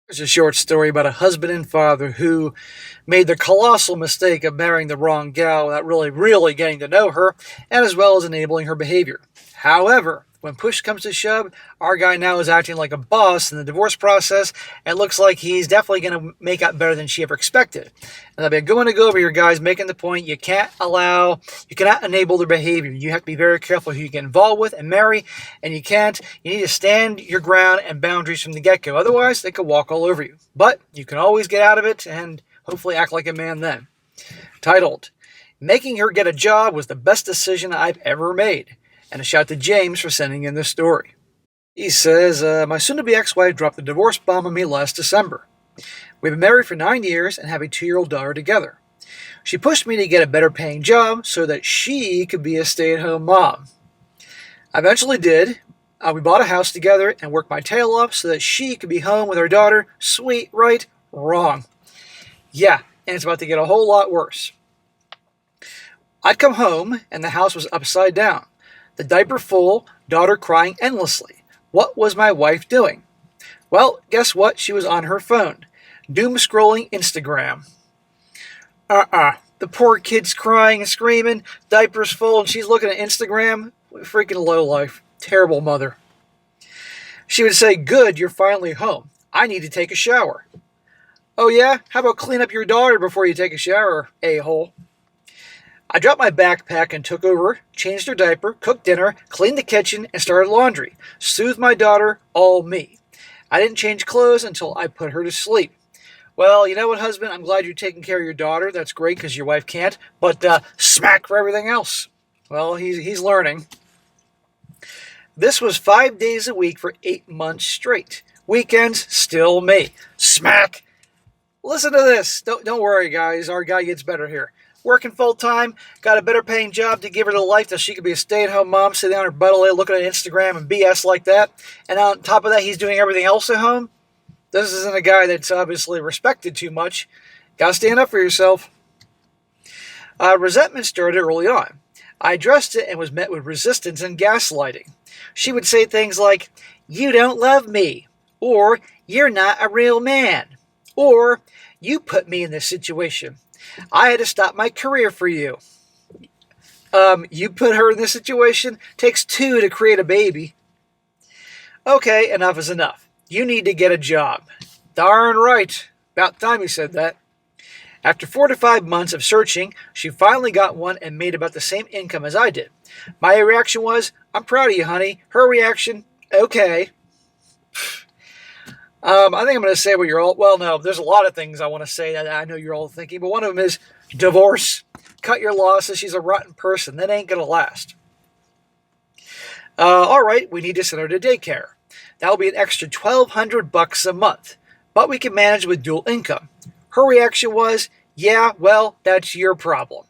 It's a short story about a husband and father who made the colossal mistake of marrying the wrong gal without really getting to know her, and as well as enabling her behavior. However, when push comes to shove, our guy now is acting like a boss in the divorce process, and it looks like he's definitely going to make out better than she ever expected. And I've been going to go over here, guys, making the point you cannot enable their behavior. You have to be very careful who you get involved with and marry, and you need to stand your ground and boundaries from the get-go. Otherwise, they could walk all over you. But you can always get out of it and hopefully act like a man then. Titled, Making Her Get a Job Was the Best Decision I've Ever Made. And a shout to James for sending in this story. He says, my soon-to-be ex-wife dropped the divorce bomb on me last December. We've been married for 9 years and have a 2-year-old daughter together. She pushed me to get a better paying job so that she could be a stay-at-home mom. I eventually did. We bought a house together and worked my tail off so that she could be home with her daughter. Sweet, right? Wrong. Yeah, and it's about to get a whole lot worse. I'd come home and the house was upside down. The diaper full, daughter crying endlessly. What was my wife doing? Well, guess what? She was on her phone. Doom scrolling Instagram. The poor kid's crying and screaming, diaper's full, and she's looking at Instagram. Freaking lowlife. Terrible mother. She would say, good, you're finally home. I need to take a shower. Oh yeah? How about clean up your daughter before you take a shower, a-hole? I dropped my backpack and took over, changed her diaper, cooked dinner, cleaned the kitchen, and started laundry. Soothed my daughter, all me. I didn't change clothes until I put her to sleep. Well, you know what, husband? I'm glad you're taking care of your daughter. That's great because your wife can't. But smack for everything else. Well, he's learning. This was 5 days a week for 8 months straight. Weekends, still me. Smack. Listen to this. Don't worry, guys. Our guy gets better here. Working full-time, got a better paying job to give her the life that she could be a stay-at-home mom, sitting on her butt all day looking at Instagram and BS like that. And on top of that, he's doing everything else at home. This isn't a guy that's obviously respected too much. Gotta stand up for yourself. Resentment started early on. I addressed it and was met with resistance and gaslighting. She would say things like, you don't love me, or you're not a real man, or you put me in this situation. I had to stop my career for you. You put her in this situation? Takes 2 to create a baby. Okay, enough is enough. You need to get a job. Darn right. About time you said that. After 4 to 5 months of searching, she finally got one and made about the same income as I did. My reaction was, I'm proud of you, honey. Her reaction, okay. I think I'm going to say what you're all... Well, no, there's a lot of things I want to say that I know you're all thinking, but one of them is divorce. Cut your losses. She's a rotten person. That ain't going to last. All right, we need to send her to daycare. That'll be an extra $1,200 a month, but we can manage with dual income. Her reaction was, yeah, well, that's your problem.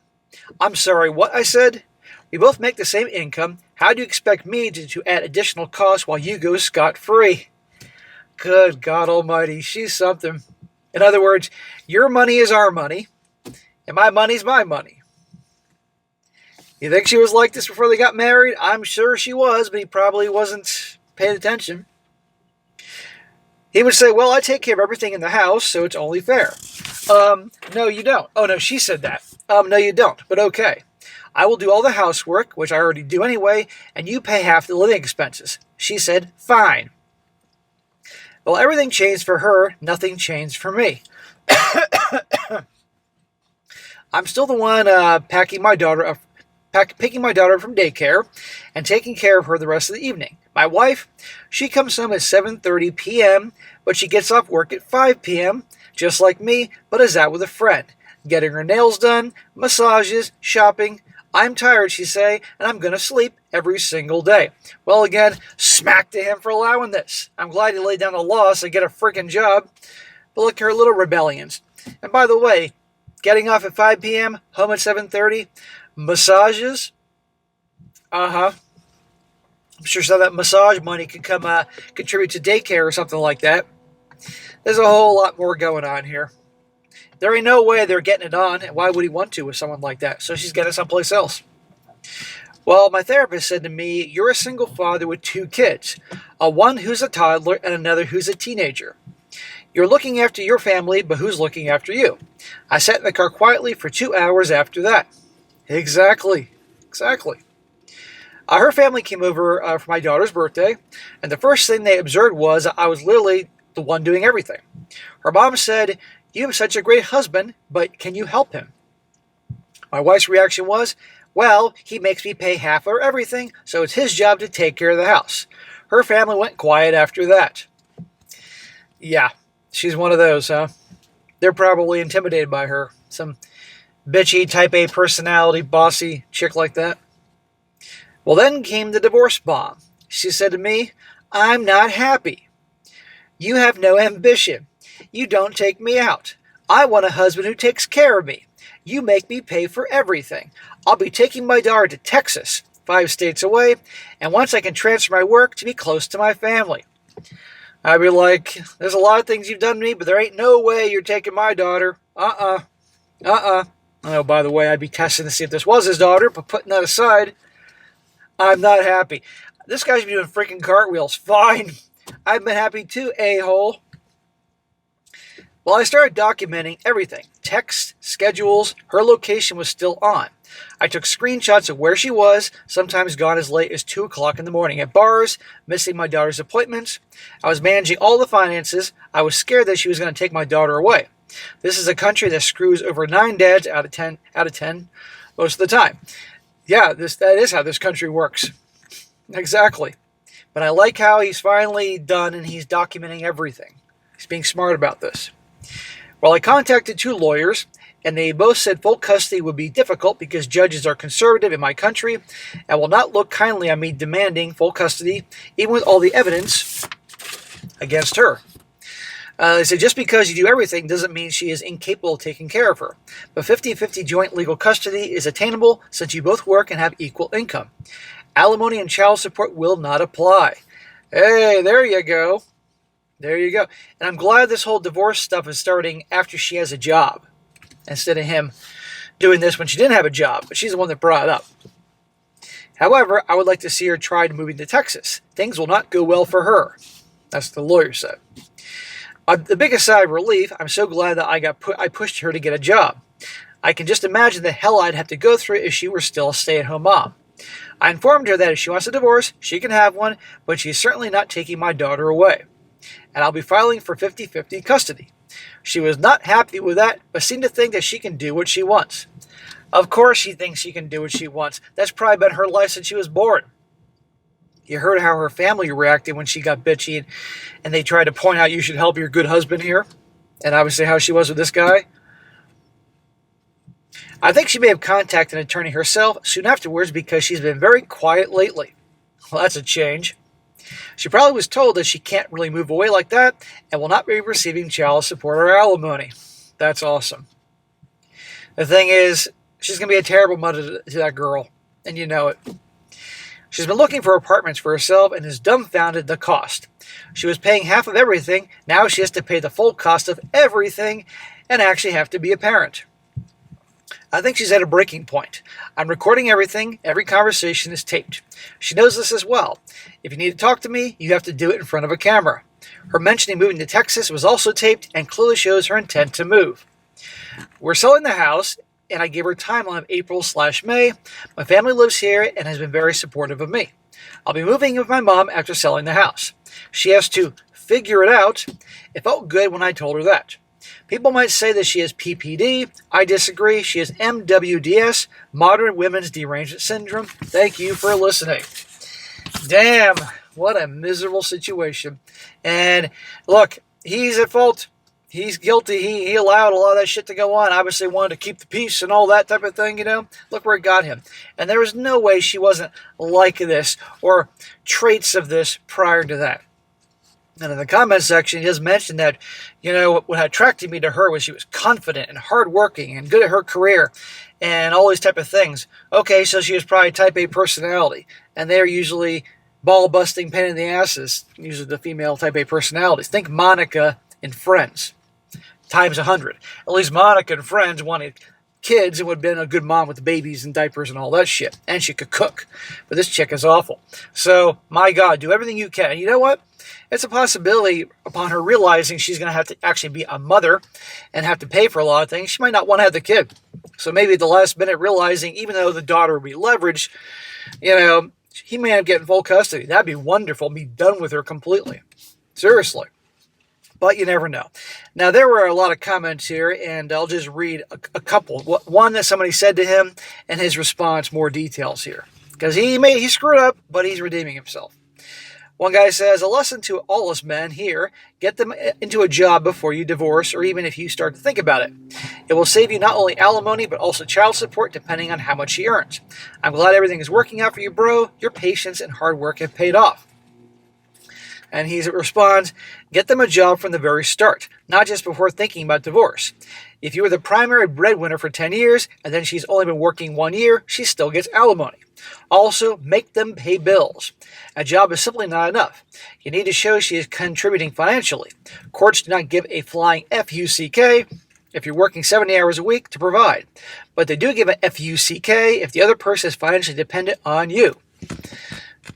I'm sorry, what I said? We both make the same income. How do you expect me to add additional costs while you go scot-free? Good God almighty, she's something. In other words, your money is our money, and my money's my money. You think she was like this before they got married? I'm sure she was, but he probably wasn't paying attention. He would say, well, I take care of everything in the house, so it's only fair. No, you don't. Oh, no, she said that. No, you don't, but okay. I will do all the housework, which I already do anyway, and you pay half the living expenses. She said, fine. Well, everything changed for her, nothing changed for me. I'm still the one picking my daughter up from daycare and taking care of her the rest of the evening. My wife, she comes home at 7:30 p.m., but she gets off work at 5 p.m., just like me, but is out with a friend, getting her nails done, massages, shopping. I'm tired, she say, and I'm going to sleep every single day. Well, again, smack to him for allowing this. I'm glad he laid down the law so I get a freaking job. But look at her little rebellions. And by the way, getting off at 5 p.m., home at 7:30, massages. I'm sure some of that massage money could come contribute to daycare or something like that. There's a whole lot more going on here. There ain't no way they're getting it on, and why would he want to with someone like that? So she's getting it someplace else. Well, my therapist said to me, you're a single father with 2 kids, one who's a toddler and another who's a teenager. You're looking after your family, but who's looking after you? I sat in the car quietly for 2 hours after that. Exactly. Exactly. Her family came over for my daughter's birthday, and the first thing they observed was I was literally the one doing everything. Her mom said, "You have such a great husband, but can you help him?" My wife's reaction was, "Well, he makes me pay half or everything, so it's his job to take care of the house." Her family went quiet after that. Yeah, she's one of those, huh? They're probably intimidated by her. Some bitchy, type A personality, bossy chick like that. Well, then came the divorce bomb. She said to me, "I'm not happy. You have no ambition. You don't take me out. I want a husband who takes care of me. You make me pay for everything. I'll be taking my daughter to Texas, 5 states away, and once I can transfer my work to be close to my family." I'd be like, "There's a lot of things you've done to me, but there ain't no way you're taking my daughter. I know, by the way, I'd be testing to see if this was his daughter, but putting that aside, I'm not happy. This guy's been doing freaking cartwheels. Fine. I've been happy too, a-hole." Well, I started documenting everything. Text, schedules, her location was still on. I took screenshots of where she was, sometimes gone as late as 2 o'clock in the morning at bars, missing my daughter's appointments. I was managing all the finances. I was scared that she was going to take my daughter away. This is a country that screws over 9 dads out of 10 most of the time. Yeah, that is how this country works. Exactly. But I like how he's finally done and he's documenting everything. He's being smart about this. Well, I contacted 2 lawyers, and they both said full custody would be difficult because judges are conservative in my country and will not look kindly on me demanding full custody, even with all the evidence against her. They said just because you do everything doesn't mean she is incapable of taking care of her. But 50-50 joint legal custody is attainable since you both work and have equal income. Alimony and child support will not apply. Hey, there you go. There you go. And I'm glad this whole divorce stuff is starting after she has a job, instead of him doing this when she didn't have a job, but she's the one that brought it up. However, I would like to see her try moving to Texas. Things will not go well for her. That's what the lawyer said. The biggest sigh of relief, I'm so glad that I pushed her to get a job. I can just imagine the hell I'd have to go through if she were still a stay-at-home mom. I informed her that if she wants a divorce, she can have one, but she's certainly not taking my daughter away. And I'll be filing for 50-50 custody. She was not happy with that, but seemed to think that she can do what she wants. Of course she thinks she can do what she wants. That's probably been her life since she was born. You heard how her family reacted when she got bitchy and they tried to point out you should help your good husband here. And obviously how she was with this guy. I think she may have contacted an attorney herself soon afterwards because she's been very quiet lately. Well, that's a change. She probably was told that she can't really move away like that and will not be receiving child support or alimony. That's awesome. The thing is, she's going to be a terrible mother to that girl, and you know it. She's been looking for apartments for herself and is dumbfounded at the cost. She was paying half of everything. Now she has to pay the full cost of everything and actually have to be a parent. I think she's at a breaking point. I'm recording everything. Every conversation is taped. She knows this as well. If you need to talk to me, you have to do it in front of a camera. Her mentioning moving to Texas was also taped and clearly shows her intent to move. We're selling the house, and I gave her a timeline of April/May. My family lives here and has been very supportive of me. I'll be moving with my mom after selling the house. She has to figure it out. It felt good when I told her that. People might say that she has PPD. I disagree. She has MWDS, Modern Women's Derangement Syndrome. Thank you for listening. Damn, what a miserable situation. And look, he's at fault. He's guilty. He allowed a lot of that shit to go on. Obviously wanted to keep the peace and all that type of thing, you know. Look where it got him. And there was no way she wasn't like this or traits of this prior to that. And in the comment section, he does mention that, you know, what attracted me to her was she was confident and hardworking and good at her career and all these type of things. Okay, so she was probably type A personality. And they're usually ball-busting, pain in the asses, usually the female type A personalities. Think Monica in Friends, times 100. At least Monica and Friends wanted kids and would have been a good mom with the babies and diapers and all that shit. And she could cook. But this chick is awful. So, my God, do everything you can. You know what? It's a possibility upon her realizing she's going to have to actually be a mother and have to pay for a lot of things. She might not want to have the kid. So maybe at the last minute realizing, even though the daughter will be leveraged, he may end up getting full custody. That'd be wonderful. Be done with her completely. Seriously. But you never know. Now, there were a lot of comments here, and I'll just read a couple. One that somebody said to him, and his response, more details here. Because he screwed up, but he's redeeming himself. One guy says, a lesson to all us men here, get them into a job before you divorce, or even if you start to think about it. It will save you not only alimony, but also child support, depending on how much she earns. I'm glad everything is working out for you, bro. Your patience and hard work have paid off. And he responds, get them a job from the very start, not just before thinking about divorce. If you were the primary breadwinner for 10 years, and then she's only been working 1 year, she still gets alimony. Also, make them pay bills. A job is simply not enough. You need to show she is contributing financially. Courts do not give a flying F-U-C-K if you're working 70 hours a week to provide. But they do give an F-U-C-K if the other person is financially dependent on you.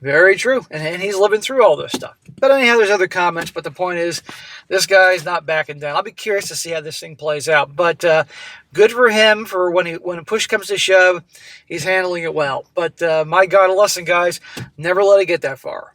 Very true. And he's living through all this stuff. But anyhow, there's other comments. But the point is, this guy's not backing down. I'll be curious to see how this thing plays out. But good for him for when push comes to shove, he's handling it well. But my God, a lesson, guys, never let it get that far.